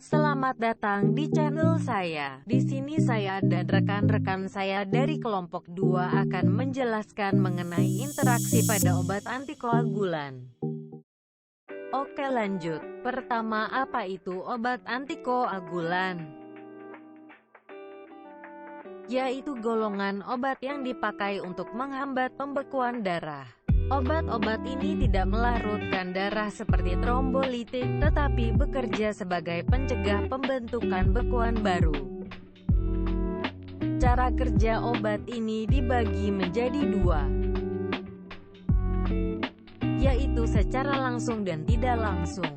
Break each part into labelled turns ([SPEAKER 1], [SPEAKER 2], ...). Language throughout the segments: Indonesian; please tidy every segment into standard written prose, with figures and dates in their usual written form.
[SPEAKER 1] Selamat datang di channel saya. Di sini saya dan rekan-rekan saya dari kelompok 2 akan menjelaskan mengenai interaksi pada obat antikoagulan. Oke, lanjut. Pertama, apa itu obat antikoagulan? Yaitu golongan obat yang dipakai untuk menghambat pembekuan darah. Obat-obat ini tidak melarutkan darah seperti trombolitik, tetapi bekerja sebagai pencegah pembentukan bekuan baru. Cara kerja obat ini dibagi menjadi dua, yaitu secara langsung dan tidak langsung.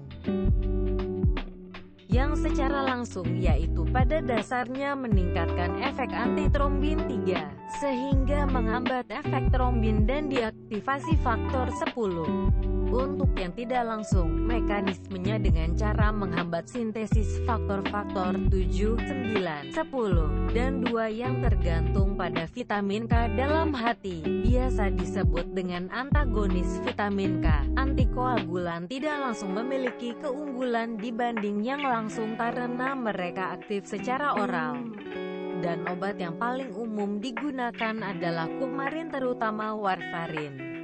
[SPEAKER 1] Yang secara langsung yaitu pada dasarnya meningkatkan efek antitrombin 3, sehingga menghambat efek trombin dan diaktifasi faktor 10. Untuk yang tidak langsung, mekanismenya dengan cara menghambat sintesis faktor-faktor 7, 9, 10, dan 2 yang tergantung pada vitamin K dalam hati, biasa disebut dengan antagonis vitamin K. Antikoagulan tidak langsung memiliki keunggulan dibanding yang langsung karena mereka aktif secara oral. Dan obat yang paling umum digunakan adalah kumarin, terutama warfarin.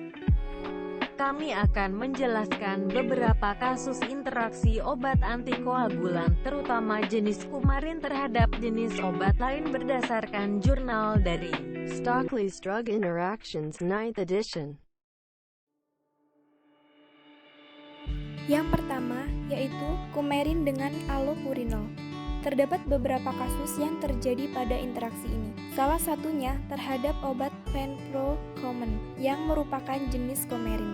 [SPEAKER 1] Kami akan menjelaskan beberapa kasus interaksi obat antikoagulan, terutama jenis kumarin terhadap jenis obat lain berdasarkan jurnal dari Stockley's Drug Interactions 9th edition.
[SPEAKER 2] Yang pertama, yaitu kumarin dengan allopurinol. Terdapat beberapa kasus yang terjadi pada interaksi ini. Salah satunya terhadap obat penprocomen yang merupakan jenis kumarin.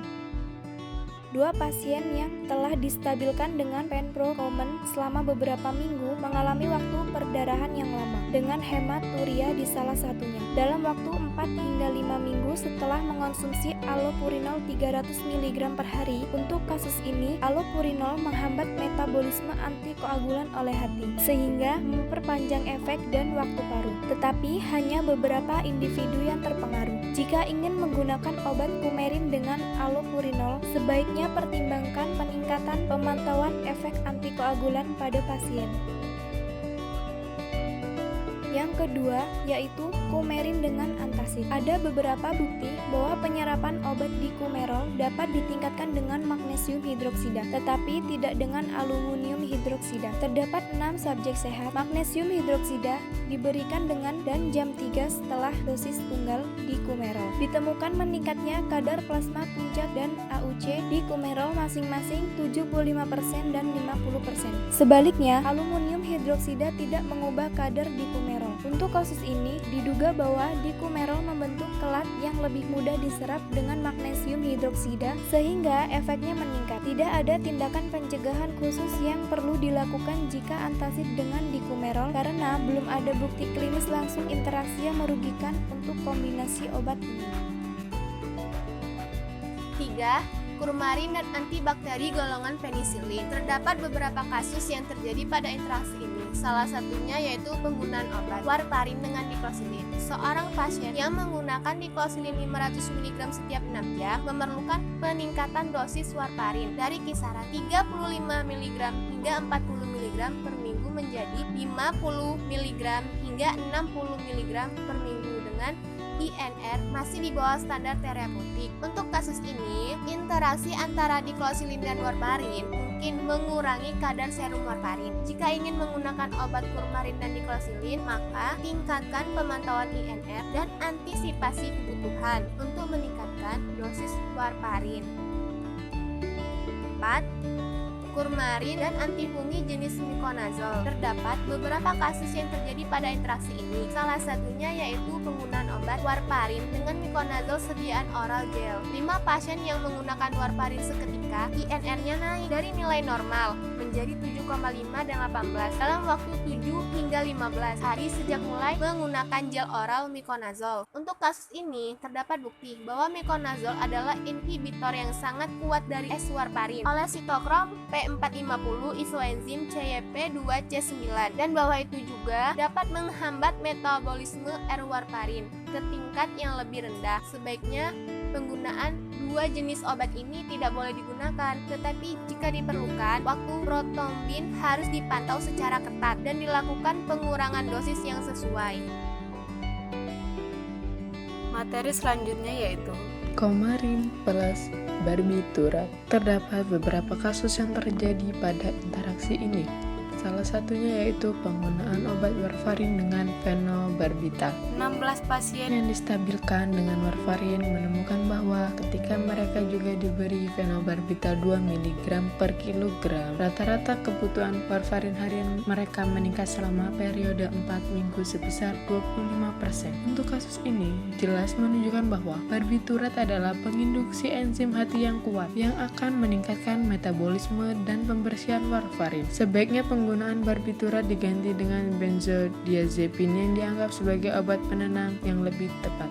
[SPEAKER 2] Dua pasien yang telah distabilkan dengan penprocomen selama beberapa minggu mengalami waktu perdarahan yang lama dengan hematuria di salah satunya. Dalam waktu 4 hingga 5 minggu setelah mengonsumsi allopurinol 300 mg per hari. Untuk kasus ini, allopurinol menghambat metabolisme antikoagulan oleh hati, sehingga memperpanjang efek dan waktu paru. Tetapi hanya beberapa individu yang terpengaruh. Jika ingin menggunakan obat kumarin dengan allopurinol, sebaiknya pertimbangkan peningkatan pemantauan efek antikoagulan pada pasien. Yang kedua, yaitu kumarin dengan antacid. Ada beberapa bukti bahwa penyerapan obat dikumerol dapat ditingkatkan dengan magnesium hidroksida, tetapi tidak dengan aluminium hidroksida. Terdapat 6 subjek sehat. Magnesium hidroksida diberikan dengan dan jam 3 setelah dosis tunggal dikumerol. Ditemukan meningkatnya kadar plasma puncak dan AUC dikumerol masing-masing 75% dan 50%. Sebaliknya, aluminium hidroksida tidak mengubah kadar dikumerol. Untuk kasus ini, diduga bahwa dikumerol membentuk kelat yang lebih mudah diserap dengan magnesium hidroksida, sehingga efeknya meningkat. Tidak ada tindakan pencegahan khusus yang perlu dilakukan jika antacid dengan dikumerol, karena belum ada bukti klinis langsung interaksi yang merugikan untuk kombinasi obat ini.
[SPEAKER 3] 3. Kurmarin dan antibakteri golongan penisilin. Terdapat beberapa kasus yang terjadi pada interaksi ini. Salah satunya yaitu penggunaan obat warfarin dengan diklosilin. Seorang pasien yang menggunakan diklosilin 500 mg setiap 6 jam memerlukan peningkatan dosis warfarin dari kisaran 35 mg hingga 40 mg per minggu menjadi 50 mg hingga 60 mg per minggu dengan INR masih di bawah standar terapeutik. Untuk kasus ini, interaksi antara diklosilin dan warfarin mungkin mengurangi kadar serum warfarin. Jika ingin menggunakan obat kurmarin dan diklosilin, maka tingkatkan pemantauan INR dan antisipasi kebutuhan untuk meningkatkan dosis warfarin. 4. Kurmarin dan antifungi jenis miconazole. Terdapat beberapa kasus yang terjadi pada interaksi ini. Salah satunya yaitu penggunaan obat warfarin dengan miconazole sediaan oral gel. 5 pasien yang menggunakan warfarin seketika, INR-nya naik dari nilai normal menjadi 7,5 dan 18 dalam waktu 7 hingga 15 hari sejak mulai menggunakan gel oral miconazole. Untuk kasus ini, terdapat bukti bahwa miconazole adalah inhibitor yang sangat kuat dari S-warfarin oleh sitokrom P450 isoenzim CYP2C9, dan bahwa itu juga dapat menghambat metabolisme R-warfarin ke tingkat yang lebih rendah. Sebaiknya penggunaan dua jenis obat ini tidak boleh digunakan, tetapi jika diperlukan, waktu prothrombin harus dipantau secara ketat dan dilakukan pengurangan dosis yang sesuai.
[SPEAKER 4] Materi selanjutnya yaitu
[SPEAKER 5] Coumarin plus barbiturat. Terdapat beberapa kasus yang terjadi pada interaksi ini. Salah satunya yaitu penggunaan obat warfarin dengan fenobarbital.
[SPEAKER 4] 16 pasien
[SPEAKER 5] Yang distabilkan dengan warfarin menemukan bahwa ketika mereka juga diberi fenobarbital 2 mg per kilogram, rata-rata kebutuhan warfarin harian mereka meningkat selama periode 4 minggu sebesar 25%. Untuk kasus ini, jelas menunjukkan bahwa barbiturat adalah penginduksi enzim hati yang kuat yang akan meningkatkan metabolisme dan pembersihan warfarin. Sebaiknya penggunaan barbiturat diganti dengan benzodiazepin yang dianggap sebagai obat penenang yang lebih tepat.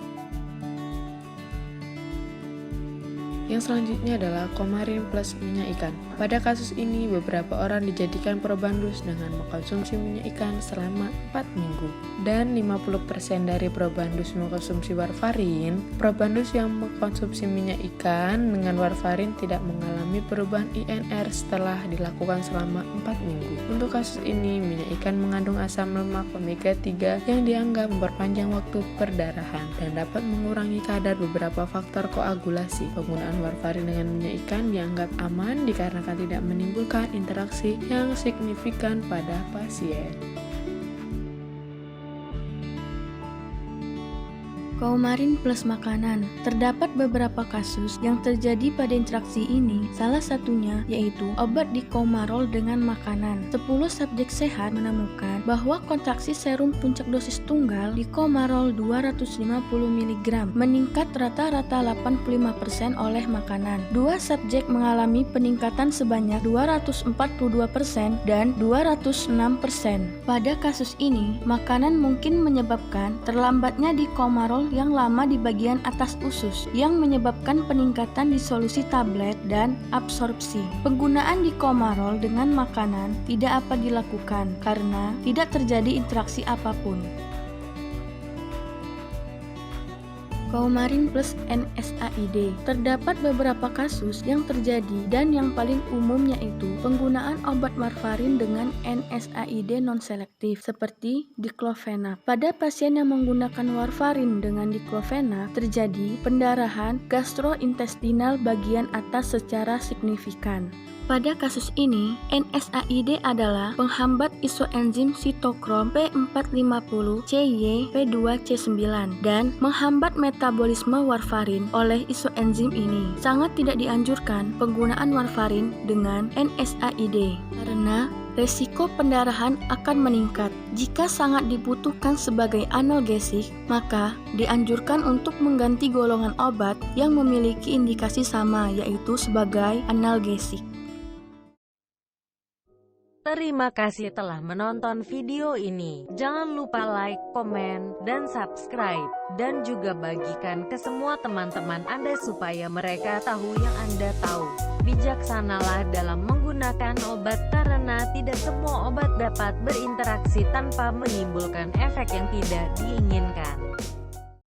[SPEAKER 5] Yang selanjutnya adalah Coumarin plus minyak ikan. Pada kasus ini, beberapa orang dijadikan probandus dengan mengkonsumsi minyak ikan selama 4 minggu. Dan 50% dari probandus mengkonsumsi warfarin. Probandus yang mengkonsumsi minyak ikan dengan warfarin tidak mengalami perubahan INR setelah dilakukan selama 4 minggu. Untuk kasus ini, minyak ikan mengandung asam lemak omega 3 yang dianggap memperpanjang waktu perdarahan dan dapat mengurangi kadar beberapa faktor koagulasi. Penggunaan warfarin dengan minyak ikan dianggap aman dikarenakan tidak menimbulkan interaksi yang signifikan pada pasien.
[SPEAKER 6] Coumarin plus makanan. Terdapat beberapa kasus yang terjadi pada interaksi ini, salah satunya yaitu obat dikomarol dengan makanan. 10 subjek sehat menemukan bahwa kontraksi serum puncak dosis tunggal dikomarol 250 mg meningkat rata-rata 85% oleh makanan. 2 subjek mengalami peningkatan sebanyak 242% dan 206%. Pada kasus ini, makanan mungkin menyebabkan terlambatnya dikomarol yang lama di bagian atas usus yang menyebabkan peningkatan disolusi tablet dan absorpsi. Penggunaan dikomarol dengan makanan tidak apa dilakukan karena tidak terjadi interaksi apapun. Coumarin plus NSAID. Terdapat beberapa kasus yang terjadi dan yang paling umum yaitu penggunaan obat warfarin dengan NSAID non-selektif seperti diclofenac. Pada pasien yang menggunakan warfarin dengan diclofenac terjadi pendarahan gastrointestinal bagian atas secara signifikan. Pada kasus ini, NSAID adalah penghambat isoenzim sitokrom P450 CYP2C9 dan menghambat metabolisme warfarin oleh isoenzim ini. Sangat tidak dianjurkan penggunaan warfarin dengan NSAID karena resiko pendarahan akan meningkat. Jika sangat dibutuhkan sebagai analgesik, maka dianjurkan untuk mengganti golongan obat yang memiliki indikasi sama, yaitu sebagai analgesik.
[SPEAKER 1] Terima kasih telah menonton video ini. Jangan lupa like, komen, dan subscribe. Dan juga bagikan ke semua teman-teman Anda supaya mereka tahu yang Anda tahu. Bijaksanalah dalam menggunakan obat karena tidak semua obat dapat berinteraksi tanpa menimbulkan efek yang tidak diinginkan.